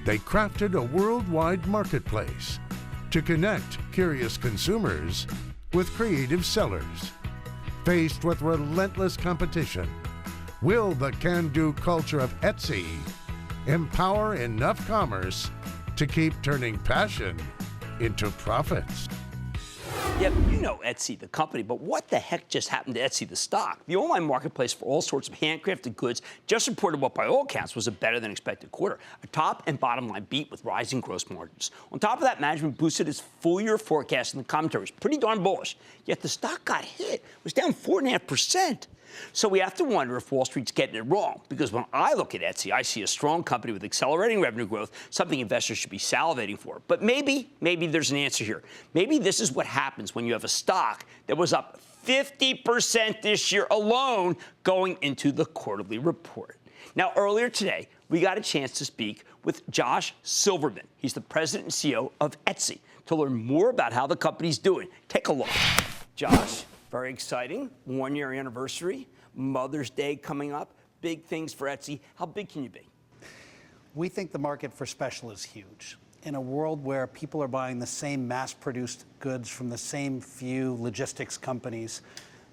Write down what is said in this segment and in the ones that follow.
they crafted a worldwide marketplace to connect curious consumers with creative sellers. Faced with relentless competition, will the can-do culture of Etsy empower enough commerce to keep turning passion into profits? Yeah, you know Etsy, the company, but what the heck just happened to Etsy, the stock? The online marketplace for all sorts of handcrafted goods just reported what by all accounts was a better than expected quarter. A top and bottom line beat with rising gross margins. On top of that, management boosted its full-year forecast, and the commentary was pretty darn bullish. Yet the stock got hit. It was down 4.5%. So we have to wonder if Wall Street's getting it wrong, because when I look at Etsy, I see a strong company with accelerating revenue growth, something investors should be salivating for. But maybe there's an answer here. Maybe this is what happens when you have a stock that was up 50% this year alone going into the quarterly report. Now, earlier today, we got a chance to speak with Josh Silverman. He's the president and CEO of Etsy, to learn more about how the company's doing. Take a look. Josh? Very exciting. 1-year anniversary, Mother's Day coming up, big things for Etsy. How big can you be? We think the market for special is huge. In a world where people are buying the same mass-produced goods from the same few logistics companies,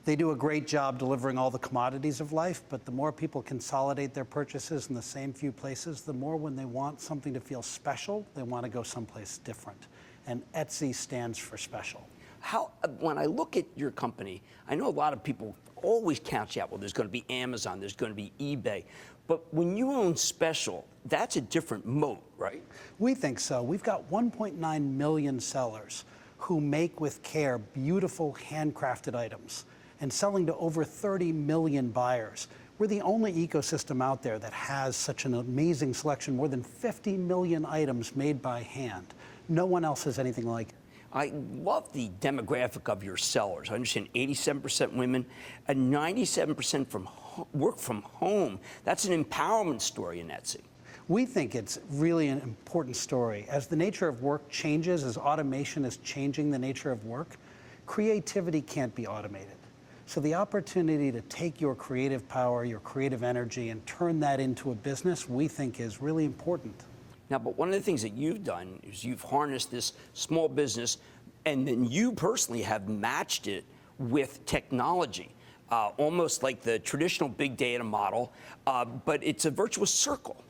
they do a great job delivering all the commodities of life, but the more people consolidate their purchases in the same few places, the more when they want something to feel special, they want to go someplace different. And Etsy stands for special. When I look at your company, I know a lot of people always count you out. Well, there's going to be Amazon, there's going to be eBay. But when you own special, that's a different moat, right? We think so. We've got 1.9 million sellers who make with care beautiful handcrafted items and selling to over 30 million buyers. We're the only ecosystem out there that has such an amazing selection, more than 50 million items made by hand. No one else has anything like it. I love the demographic of your sellers. I understand 87% women and 97% work from home. That's an empowerment story in Etsy. We think it's really an important story. As the nature of work changes, as automation is changing the nature of work, creativity can't be automated. So the opportunity to take your creative power, your creative energy, and turn that into a business, we think is really important. Now, but one of the things that you've done is you've harnessed this small business, and then you personally have matched it with technology, almost like the traditional big data model, but it's a virtuous circle.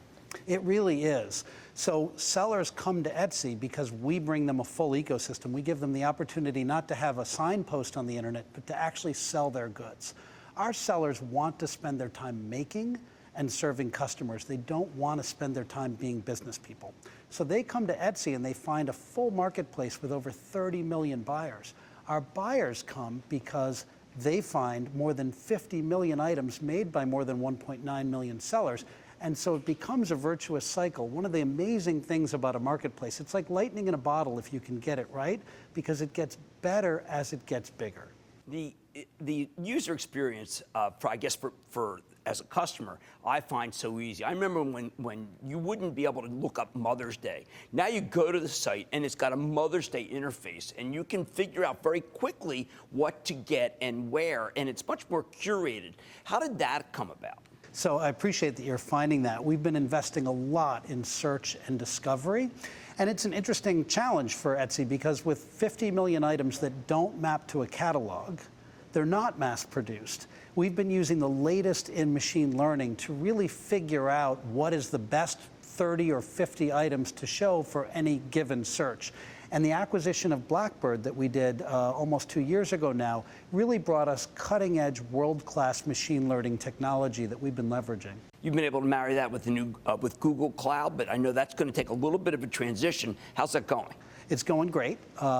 It really is. So sellers come to Etsy because we bring them a full ecosystem. We give them the opportunity not to have a signpost on the internet, but to actually sell their goods. Our sellers want to spend their time making and serving customers. They don't want to spend their time being business people. So they come to Etsy and they find a full marketplace with over 30 million buyers. Our buyers come because they find more than 50 million items made by more than 1.9 million sellers. And so it becomes a virtuous cycle. One of the amazing things about a marketplace, it's like lightning in a bottle if you can get it right, because it gets better as it gets bigger. The user experience, for as a customer, I find so easy. I remember when you wouldn't be able to look up Mother's Day. Now you go to the site and it's got a Mother's Day interface, and you can figure out very quickly what to get and where, and it's much more curated. How did that come about? So I appreciate that you're finding that. We've been investing a lot in search and discovery. And it's an interesting challenge for Etsy because with 50 million items that don't map to a catalog, they're not mass produced. We've been using the latest in machine learning to really figure out what is the best 30 or 50 items to show for any given search. And the acquisition of Blackbird that we did almost 2 years ago now really brought us cutting-edge, world-class machine learning technology that we've been leveraging. You've been able to marry that with the new with Google Cloud, but I know that's going to take a little bit of a transition. How's that going? It's going great.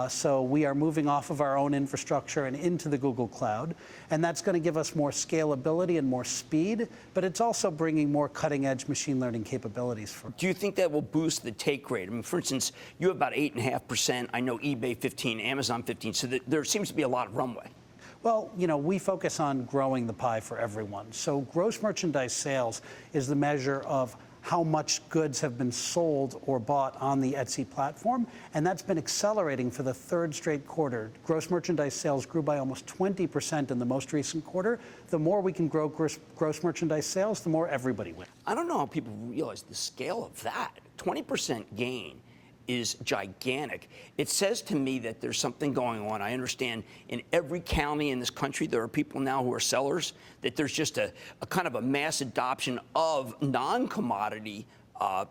So we are moving off of our own infrastructure and into the Google Cloud. And that's going to give us more scalability and more speed, but it's also bringing more cutting-edge machine learning capabilities. Do you think that will boost the take rate? I mean, for instance, you have about 8.5%. I know eBay 15, Amazon 15. So there seems to be a lot of runway. Well, you know, we focus on growing the pie for everyone. So gross merchandise sales is the measure of how much goods have been sold or bought on the Etsy platform, and that's been accelerating for the third straight quarter. Gross merchandise sales grew by almost 20% in the most recent quarter. The more we can grow gross merchandise sales, the more everybody wins. I don't know how people realize the scale of that. 20% gain is gigantic. It says to me that there's something going on. I understand in every county in this country there are people now who are sellers, that there's just a kind of a mass adoption of non-commodity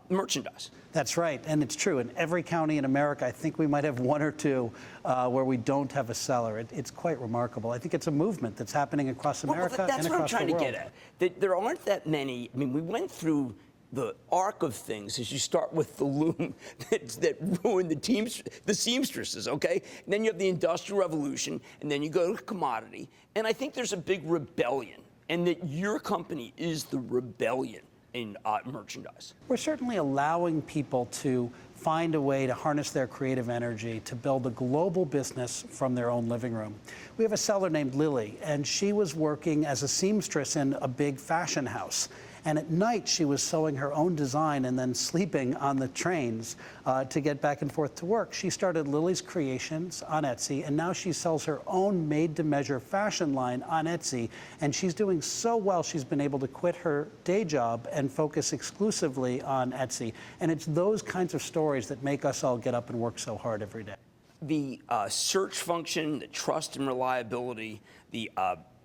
merchandise. That's right, and it's true. In every county in America, I think we might have one or two where we don't have a seller. It's quite remarkable. I think it's a movement that's happening across America and across the world. That's what I'm trying to get at. There aren't that many. I mean, we went through the arc of things as you start with the loom that ruined the seamstresses, okay? And then you have the Industrial Revolution, and then you go to commodity. And I think there's a big rebellion, and that your company is the rebellion in merchandise. We're certainly allowing people to find a way to harness their creative energy to build a global business from their own living room. We have a seller named Lily, and she was working as a seamstress in a big fashion house. And at night, she was sewing her own design and then sleeping on the trains to get back and forth to work. She started Lily's Creations on Etsy, and now she sells her own made-to-measure fashion line on Etsy. And she's doing so well, she's been able to quit her day job and focus exclusively on Etsy. And it's those kinds of stories that make us all get up and work so hard every day. The search function, the trust and reliability, the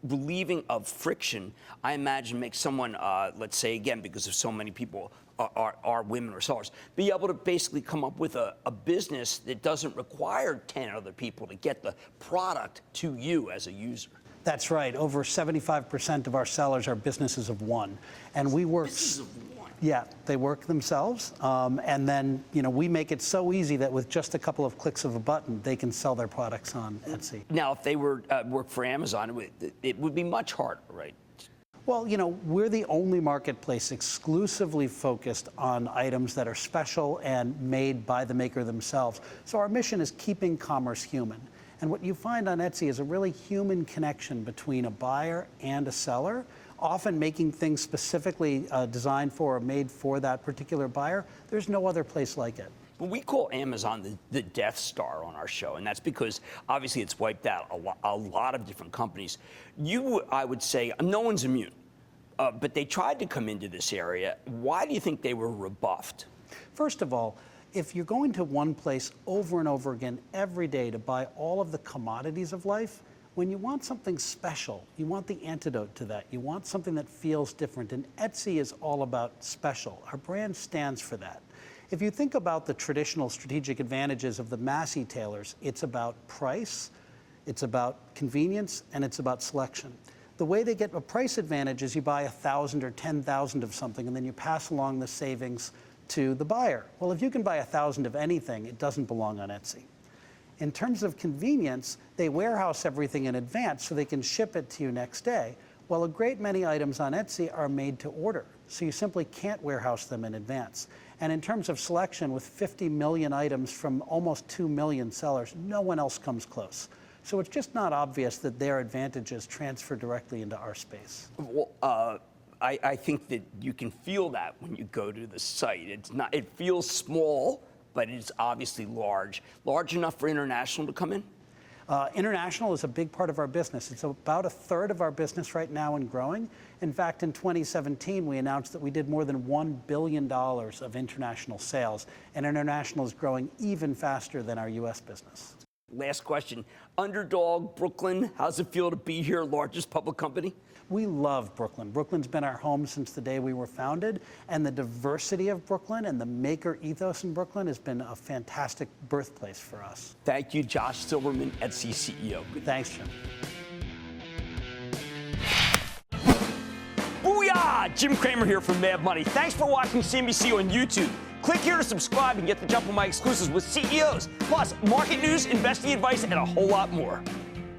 relieving of friction, I imagine makes someone, let's say again, because of so many people are women or sellers, be able to basically come up with a business that doesn't require 10 other people to get the product to you as a user. That's right. Over 75% of our sellers are businesses of one. And we work... Businesses of one? Yeah, they work themselves, and then we make it so easy that with just a couple of clicks of a button, they can sell their products on Etsy. Now, if they were work for Amazon, it would be much harder, right? Well, we're the only marketplace exclusively focused on items that are special and made by the maker themselves. So our mission is keeping commerce human. And what you find on Etsy is a really human connection between a buyer and a seller, often making things specifically designed for or made for that particular buyer. There's no other place like it. Well, we call Amazon the Death Star on our show, and that's because obviously it's wiped out a lot of different companies. I would say, no one's immune, but they tried to come into this area. Why do you think they were rebuffed? First of all, if you're going to one place over and over again every day to buy all of the commodities of life, when you want something special, you want the antidote to that. You want something that feels different. And Etsy is all about special. Our brand stands for that. If you think about the traditional strategic advantages of the mass e-tailers, it's about price, it's about convenience, and it's about selection. The way they get a price advantage is you buy 1,000 or 10,000 of something, and then you pass along the savings to the buyer. Well, if you can buy 1,000 of anything, it doesn't belong on Etsy. In terms of convenience, they warehouse everything in advance so they can ship it to you next day. Well, a great many items on Etsy are made to order, so you simply can't warehouse them in advance. And in terms of selection, with 50 million items from almost 2 million sellers, no one else comes close. So it's just not obvious that their advantages transfer directly into our space. Well, I think that you can feel that when you go to the site. It feels small, but it's obviously large. Large enough for international to come in? International is a big part of our business. It's about a third of our business right now and growing. In fact, in 2017, we announced that we did more than $1 billion of international sales, and international is growing even faster than our U.S. business. Last question. Underdog, Brooklyn, how's it feel to be here, largest public company? We love Brooklyn. Brooklyn's been our home since the day we were founded, and the diversity of Brooklyn and the maker ethos in Brooklyn has been a fantastic birthplace for us. Thank you, Josh Silverman, Etsy CEO. Thanks, Jim. Booyah! Jim Cramer here from Mad Money. Thanks for watching CNBC on YouTube. Click here to subscribe and get the jump on my exclusives with CEOs, plus market news, investing advice, and a whole lot more.